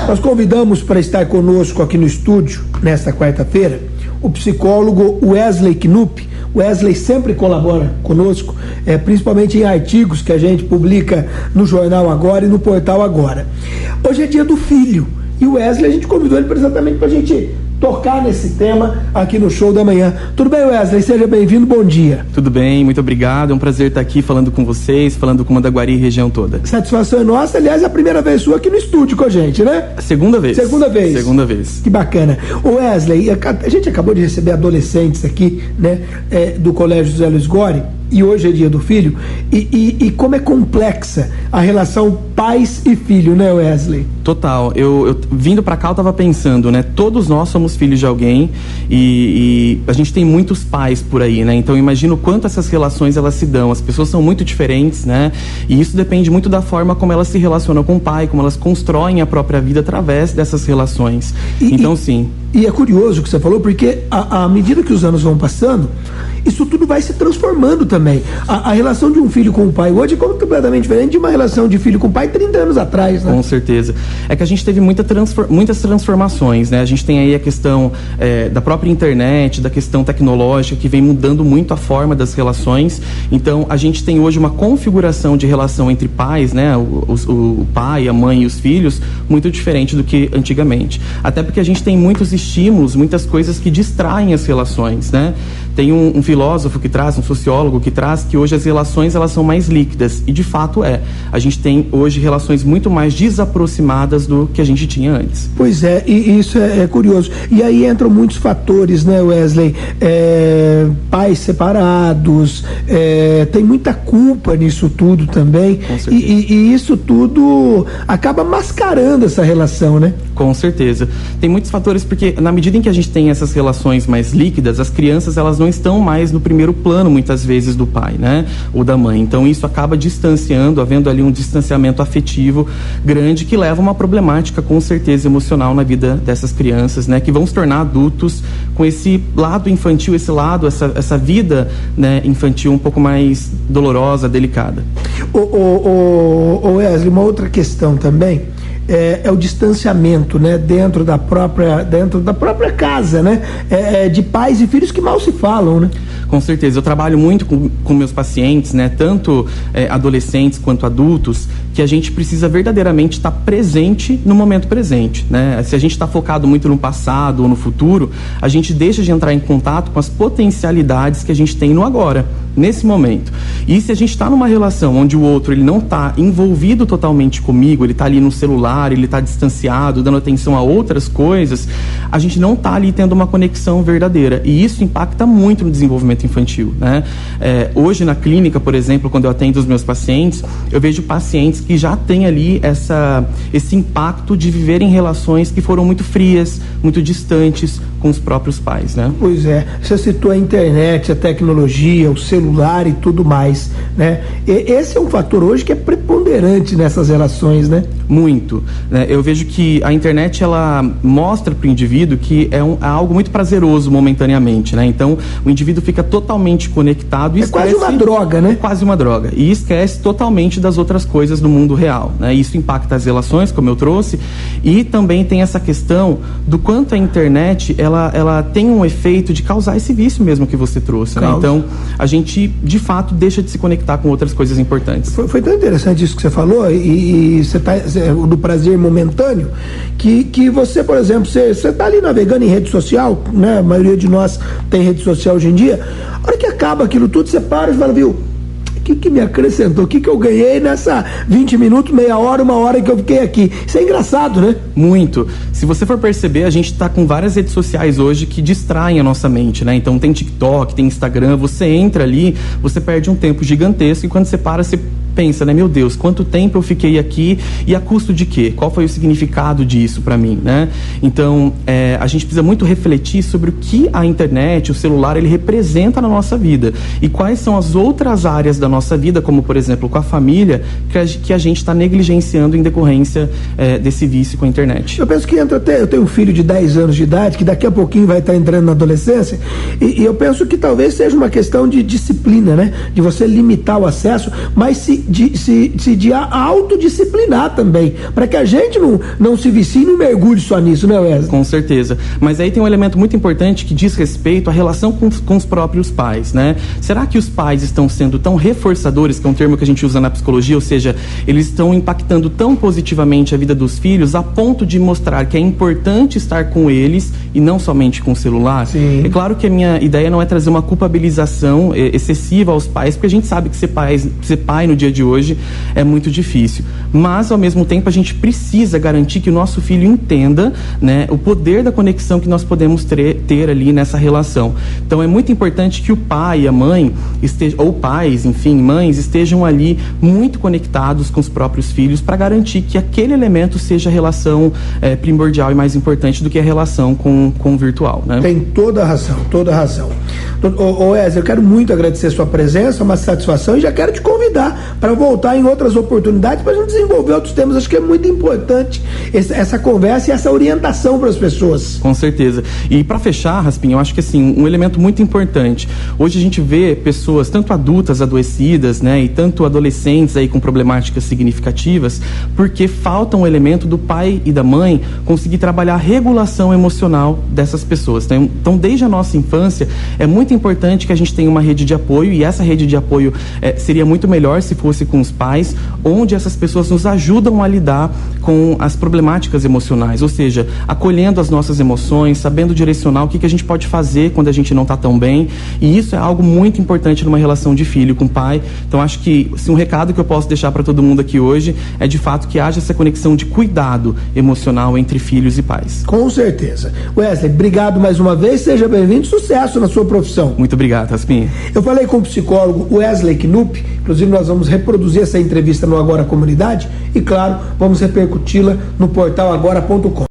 Nós convidamos para estar conosco aqui no estúdio, nesta quarta-feira, o psicólogo Wesley Knupp. Wesley sempre colabora conosco, principalmente em artigos que a gente publica no Jornal Agora e no Portal Agora. Hoje é dia do filho e o Wesley, a gente convidou ele exatamente para a gente tocar nesse tema aqui no Show da Manhã. Tudo bem, Wesley? Seja bem-vindo, bom dia. Tudo bem, muito obrigado, é um prazer estar aqui falando com vocês, falando com Mandaguari e região toda. Satisfação é nossa, aliás, é a primeira vez sua aqui no estúdio com a gente, né? Segunda vez. Segunda vez. Que bacana. O Wesley, a gente acabou de receber adolescentes aqui, né, do Colégio José Luiz Gore, e hoje é dia do filho, e como é complexa a relação pais e filho, né, Wesley? Total, eu vindo pra cá eu tava pensando, né, todos nós somos filhos de alguém e a gente tem muitos pais por aí, né, então eu imagino quanto essas relações elas se dão, as pessoas são muito diferentes, né, e isso depende muito da forma como elas se relacionam com o pai, como elas constroem a própria vida através dessas relações, sim. E é curioso o que você falou, porque à medida que os anos vão passando, isso tudo vai se transformando também. A relação de um filho com o pai hoje é completamente diferente de uma relação de filho com o pai 30 anos atrás, né? Com certeza. É que a gente teve muitas transformações, né? A gente tem aí a questão da própria internet, da questão tecnológica, que vem mudando muito a forma das relações. Então, a gente tem hoje uma configuração de relação entre pais, né? O pai, a mãe e os filhos, muito diferente do que antigamente. Até porque a gente tem muitos estímulos, muitas coisas que distraem as relações, né? Tem um filósofo que traz, um sociólogo que traz que hoje as relações elas são mais líquidas, e de fato a gente tem hoje relações muito mais desaproximadas do que a gente tinha antes. Pois é, e isso é curioso. E aí entram muitos fatores, né, Wesley? Pais separados, tem muita culpa nisso tudo também. Com certeza. E isso tudo acaba mascarando essa relação, né? Com certeza. Tem muitos fatores, porque na medida em que a gente tem essas relações mais líquidas, as crianças elas não estão mais no primeiro plano, muitas vezes, do pai, né? Ou da mãe. Então isso acaba distanciando, havendo ali um distanciamento afetivo grande que leva a uma problemática, com certeza, emocional na vida dessas crianças, né? Que vão se tornar adultos com esse lado infantil, essa vida, né, infantil um pouco mais dolorosa, delicada. Wesley, uma outra questão também é o distanciamento, né, dentro da própria casa, né, de pais e filhos que mal se falam, né? Com certeza, eu trabalho muito com meus pacientes, né, tanto adolescentes quanto adultos, que a gente precisa verdadeiramente estar presente no momento presente, né? Se a gente está focado muito no passado ou no futuro, a gente deixa de entrar em contato com as potencialidades que a gente tem no agora, nesse momento. E se a gente está numa relação onde o outro ele não está envolvido totalmente comigo, ele está ali no celular, ele está distanciado, dando atenção a outras coisas, a gente não está ali tendo uma conexão verdadeira. E isso impacta muito no desenvolvimento infantil, né? Hoje na clínica, por exemplo, quando eu atendo os meus pacientes, eu vejo pacientes que já têm ali esse impacto de viver em relações que foram muito frias, muito distantes com os próprios pais, né? Pois é, você citou a internet, a tecnologia, o celular e tudo mais, né? Esse é um fator hoje que é preponderante nessas relações, né? Muito, né? Eu vejo que a internet ela mostra para o indivíduo que é algo muito prazeroso momentaneamente, né? Então o indivíduo fica totalmente conectado e quase uma droga, né? Quase uma droga, e esquece totalmente das outras coisas do mundo real, né? Isso impacta as relações, como eu trouxe, e também tem essa questão do quanto a internet ela tem um efeito de causar esse vício mesmo que você trouxe, né? Então a gente de fato deixa de se conectar com outras coisas importantes. Foi tão interessante isso que você falou, e você tá do prazer momentâneo, que você, por exemplo, você tá ali navegando em rede social, né? A maioria de nós tem rede social hoje em dia. A hora que acaba aquilo tudo, você para e fala, viu, o que me acrescentou? O que eu ganhei nessa 20 minutos, meia hora, uma hora que eu fiquei aqui? Isso é engraçado, né? Muito. Se você for perceber, a gente tá com várias redes sociais hoje que distraem a nossa mente, né? Então tem TikTok, tem Instagram, você entra ali, você perde um tempo gigantesco e quando você para, você pensa, né? Meu Deus, quanto tempo eu fiquei aqui e a custo de quê? Qual foi o significado disso para mim, né? Então, a gente precisa muito refletir sobre o que a internet, o celular, ele representa na nossa vida e quais são as outras áreas da nossa vida, como, por exemplo, com a família, que a gente está negligenciando em decorrência desse vício com a internet. Eu penso que entra até... Eu tenho um filho de 10 anos de idade, que daqui a pouquinho vai estar entrando na adolescência, e eu penso que talvez seja uma questão de disciplina, né? De você limitar o acesso, mas se de autodisciplinar também, para que a gente não se vicie e não mergulhe só nisso, né, Wesley? Com certeza. Mas aí tem um elemento muito importante que diz respeito à relação com os próprios pais, né? Será que os pais estão sendo tão reforçadores, que é um termo que a gente usa na psicologia, ou seja, eles estão impactando tão positivamente a vida dos filhos a ponto de mostrar que é importante estar com eles e não somente com o celular? Sim. É claro que a minha ideia não é trazer uma culpabilização excessiva aos pais, porque a gente sabe que ser pai no dia de hoje é muito difícil. Mas, ao mesmo tempo, a gente precisa garantir que o nosso filho entenda, né, o poder da conexão que nós podemos ter ali nessa relação. Então, é muito importante que o pai e a mãe, ou pais, enfim, mães, estejam ali muito conectados com os próprios filhos para garantir que aquele elemento seja a relação primordial e mais importante do que a relação com o virtual, né? Tem toda a razão, toda a razão. Wesley, eu quero muito agradecer a sua presença, uma satisfação, e já quero te convidar para voltar em outras oportunidades para a gente desenvolver outros temas. Acho que é muito importante essa conversa e essa orientação para as pessoas. Com certeza. E para fechar, Raspinha, eu acho que assim, um elemento muito importante. Hoje a gente vê pessoas, tanto adultas adoecidas, né, e tanto adolescentes aí com problemáticas significativas, porque falta um elemento do pai e da mãe conseguir trabalhar a regulação emocional dessas pessoas. Então, desde a nossa infância, é muito importante que a gente tenha uma rede de apoio, e essa rede de apoio seria muito melhor se fosse com os pais, onde essas pessoas nos ajudam a lidar com as problemáticas emocionais, ou seja, acolhendo as nossas emoções, sabendo direcionar o que a gente pode fazer quando a gente não está tão bem, e isso é algo muito importante numa relação de filho com pai. Então, acho que um recado que eu posso deixar para todo mundo aqui hoje é, de fato, que haja essa conexão de cuidado emocional entre filhos e pais. Com certeza. Wesley, obrigado mais uma vez, seja bem-vindo, sucesso na sua profissão. Muito obrigado, Raspinha. Eu falei com o psicólogo Wesley Knupp, inclusive nós vamos reproduzir essa entrevista no Agora Comunidade e, claro, vamos repercuti-la no portal agora.com.